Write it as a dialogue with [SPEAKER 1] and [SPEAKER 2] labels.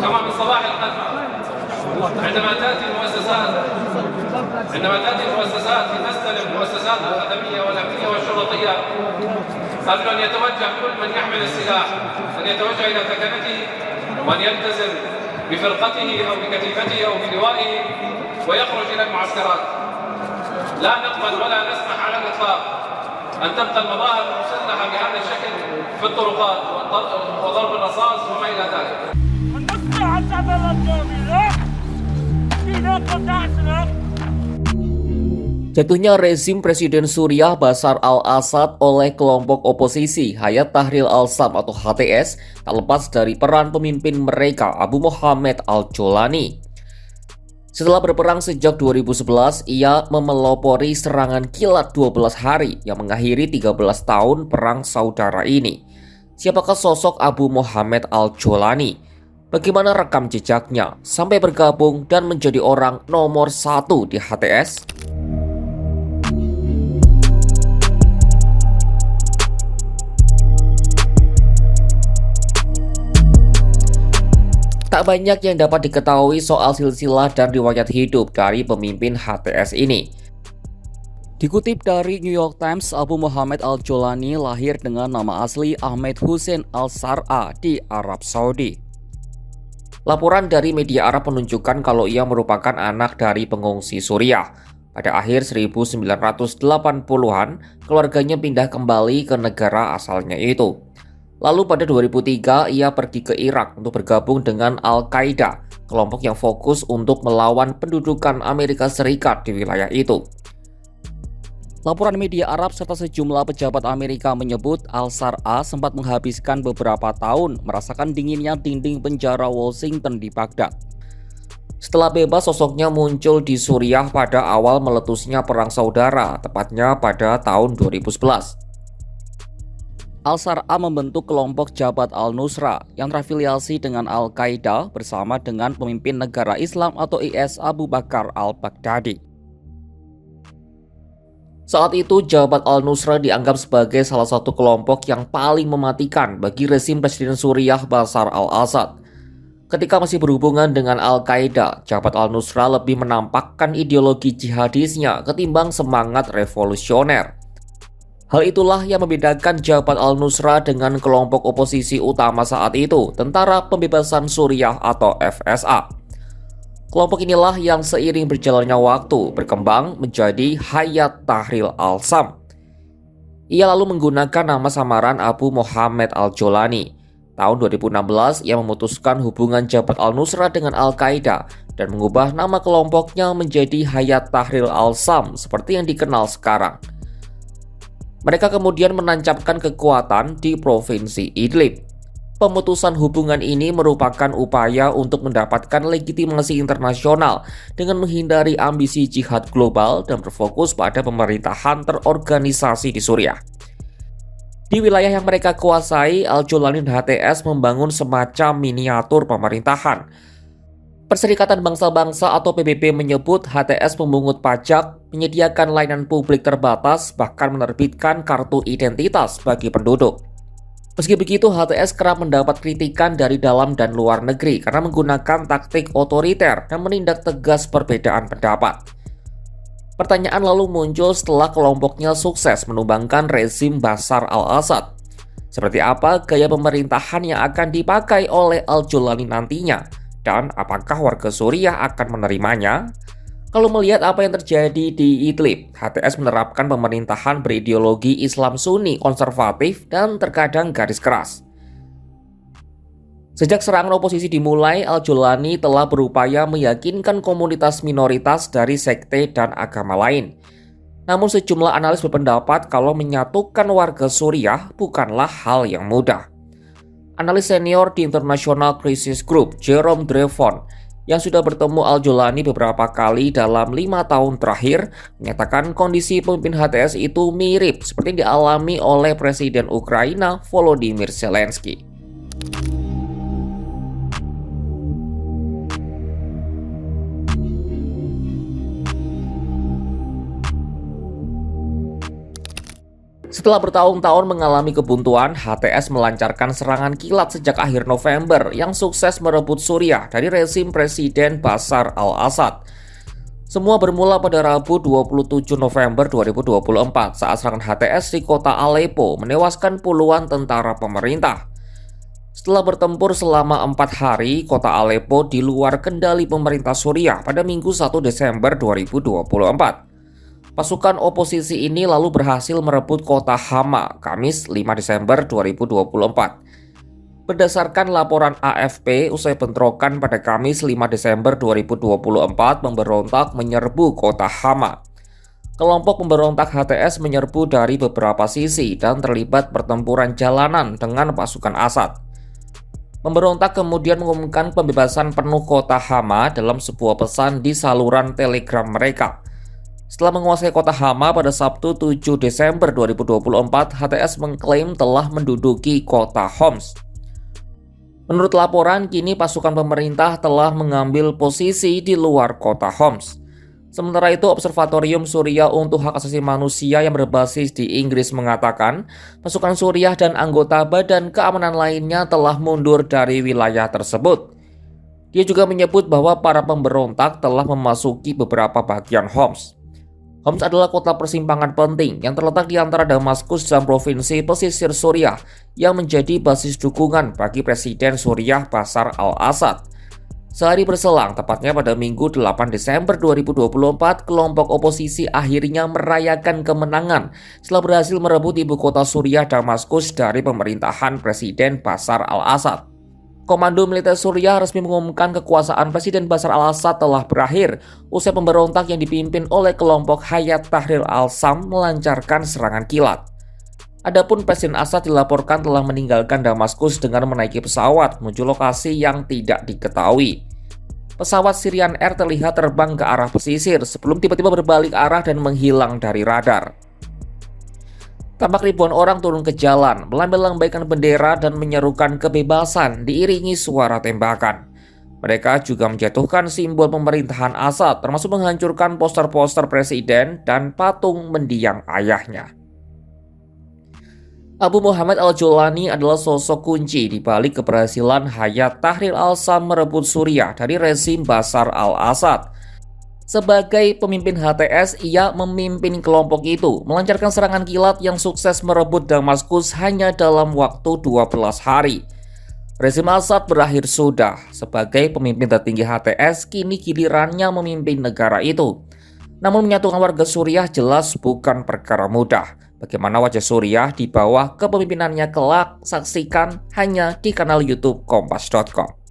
[SPEAKER 1] كما من صباح القدر عندما تأتي المؤسسات لتستلم المؤسسات الخدمية والأمنية والشرطية، قبل أن يتوجه كل من يحمل السلاح أن يتوجه إلى ثكنته وأن يلتزم بفرقته أو بكتيبته أو بلوائه ويخرج إلى المعسكرات. لا نقبل ولا نسمح على الإطلاق أن تبقى المظاهر المسلحة بهذا الشكل في الطرقات وضرب الرصاص وما إلى ذلك.
[SPEAKER 2] Jatuhnya rezim Presiden Suriah Bashar al-Assad oleh kelompok oposisi Hayat Tahrir al-Sham atau HTS tak lepas dari peran pemimpin mereka Abu Mohammed al-Jolani. Setelah berperang sejak 2011, ia memelopori serangan kilat 12 hari yang mengakhiri 13 tahun perang saudara ini. Siapakah sosok Abu Mohammed al-Jolani? Bagaimana rekam jejaknya sampai bergabung dan menjadi orang nomor 1 di HTS? Tak banyak yang dapat diketahui soal silsilah dan riwayat hidup dari pemimpin HTS ini. Dikutip dari New York Times, Abu Mohammed al-Jolani lahir dengan nama asli Ahmed Hussein al-Sar'a di Arab Saudi. Laporan dari media Arab menunjukkan kalau ia merupakan anak dari pengungsi Suriah. Pada akhir 1980-an, keluarganya pindah kembali ke negara asalnya itu. Lalu pada 2003, ia pergi ke Irak untuk bergabung dengan Al-Qaeda, kelompok yang fokus untuk melawan pendudukan Amerika Serikat di wilayah itu. Laporan media Arab serta sejumlah pejabat Amerika menyebut al-Sar'a sempat menghabiskan beberapa tahun merasakan dinginnya dinding penjara Washington di Baghdad. Setelah bebas, sosoknya muncul di Suriah pada awal meletusnya Perang Saudara, tepatnya pada tahun 2011. Al-Sar'a membentuk kelompok Jabhat al-Nusra yang terafiliasi dengan Al-Qaeda bersama dengan pemimpin negara Islam atau IS Abu Bakar al-Baghdadi. Saat itu, Jabhat al-Nusra dianggap sebagai salah satu kelompok yang paling mematikan bagi rezim Presiden Suriah Bashar al-Assad. Ketika masih berhubungan dengan Al-Qaeda, Jabhat al-Nusra lebih menampakkan ideologi jihadisnya ketimbang semangat revolusioner. Hal itulah yang membedakan Jabhat al-Nusra dengan kelompok oposisi utama saat itu, Tentara Pembebasan Suriah atau FSA. Kelompok inilah yang seiring berjalannya waktu berkembang menjadi Hayat Tahrir al-Sham. Ia lalu menggunakan nama samaran Abu Mohammed al-Jolani. Tahun 2016, ia memutuskan hubungan Jabhat al-Nusra dengan Al-Qaeda dan mengubah nama kelompoknya menjadi Hayat Tahrir al-Sham seperti yang dikenal sekarang. Mereka kemudian menancapkan kekuatan di Provinsi Idlib. Pemutusan hubungan ini merupakan upaya untuk mendapatkan legitimasi internasional dengan menghindari ambisi jihad global dan berfokus pada pemerintahan terorganisasi di Suriah. Di wilayah yang mereka kuasai, al-Jolani dan HTS membangun semacam miniatur pemerintahan. Perserikatan Bangsa-Bangsa atau PBB menyebut HTS memungut pajak, menyediakan layanan publik terbatas, bahkan menerbitkan kartu identitas bagi penduduk. Meski begitu, HTS kerap mendapat kritikan dari dalam dan luar negeri karena menggunakan taktik otoriter dan menindak tegas perbedaan pendapat. Pertanyaan lalu muncul setelah kelompoknya sukses menumbangkan rezim Bashar al-Assad. Seperti apa gaya pemerintahan yang akan dipakai oleh al-Jolani nantinya? Dan apakah warga Suriah akan menerimanya? Kalau melihat apa yang terjadi di Idlib, HTS menerapkan pemerintahan berideologi Islam Sunni konservatif dan terkadang garis keras. Sejak serangan oposisi dimulai, al-Jolani telah berupaya meyakinkan komunitas minoritas dari sekte dan agama lain. Namun sejumlah analis berpendapat kalau menyatukan warga Suriah bukanlah hal yang mudah. Analis senior di International Crisis Group, Jerome Drevon, yang sudah bertemu al-Jolani beberapa kali dalam 5 tahun terakhir, menyatakan kondisi pemimpin HTS itu mirip seperti yang dialami oleh Presiden Ukraina Volodymyr Zelensky. Setelah bertahun-tahun mengalami kebuntuan, HTS melancarkan serangan kilat sejak akhir November yang sukses merebut Suriah dari rezim Presiden Bashar al-Assad. Semua bermula pada Rabu 27 November 2024 saat serangan HTS di kota Aleppo menewaskan puluhan tentara pemerintah. Setelah bertempur selama 4 hari, kota Aleppo di luar kendali pemerintah Suriah pada Minggu 1 Desember 2024. Pasukan oposisi ini lalu berhasil merebut kota Hama, Kamis 5 Desember 2024. Berdasarkan laporan AFP, usai bentrokan pada Kamis 5 Desember 2024, pemberontak menyerbu kota Hama. Kelompok pemberontak HTS menyerbu dari beberapa sisi dan terlibat pertempuran jalanan dengan pasukan Assad. Pemberontak kemudian mengumumkan pembebasan penuh kota Hama dalam sebuah pesan di saluran Telegram mereka. Setelah menguasai kota Hama pada Sabtu 7 Desember 2024, HTS mengklaim telah menduduki kota Homs. Menurut laporan, kini pasukan pemerintah telah mengambil posisi di luar kota Homs. Sementara itu, Observatorium Suriah untuk Hak Asasi Manusia yang berbasis di Inggris mengatakan, pasukan Suriah dan anggota badan keamanan lainnya telah mundur dari wilayah tersebut. Dia juga menyebut bahwa para pemberontak telah memasuki beberapa bagian Homs. Homs adalah kota persimpangan penting yang terletak di antara Damaskus dan provinsi pesisir Suriah yang menjadi basis dukungan bagi Presiden Suriah Bashar al-Assad. Sehari berselang, tepatnya pada Minggu 8 Desember 2024, kelompok oposisi akhirnya merayakan kemenangan setelah berhasil merebut ibu kota Suriah Damaskus dari pemerintahan Presiden Bashar al-Assad. Komando militer Suriah resmi mengumumkan kekuasaan Presiden Bashar al-Assad telah berakhir usai pemberontak yang dipimpin oleh kelompok Hayat Tahrir al-Sham melancarkan serangan kilat. Adapun Presiden Assad dilaporkan telah meninggalkan Damaskus dengan menaiki pesawat menuju lokasi yang tidak diketahui. Pesawat Syrian Air terlihat terbang ke arah pesisir sebelum tiba-tiba berbalik arah dan menghilang dari radar. Tampak ribuan orang turun ke jalan, melambaikan bendera dan menyerukan kebebasan diiringi suara tembakan. Mereka juga menjatuhkan simbol pemerintahan Assad, termasuk menghancurkan poster-poster presiden dan patung mendiang ayahnya. Abu Muhammad al-Jolani adalah sosok kunci di balik keberhasilan Hayat Tahrir al-Sham merebut Suriah dari rezim Bashar al-Assad. Sebagai pemimpin HTS, ia memimpin kelompok itu melancarkan serangan kilat yang sukses merebut Damaskus hanya dalam waktu 12 hari. Rezim Assad berakhir sudah. Sebagai pemimpin tertinggi HTS, kini gilirannya memimpin negara itu. Namun menyatukan warga Suriah jelas bukan perkara mudah. Bagaimana wajah Suriah di bawah kepemimpinannya kelak, saksikan hanya di kanal YouTube Kompas.com.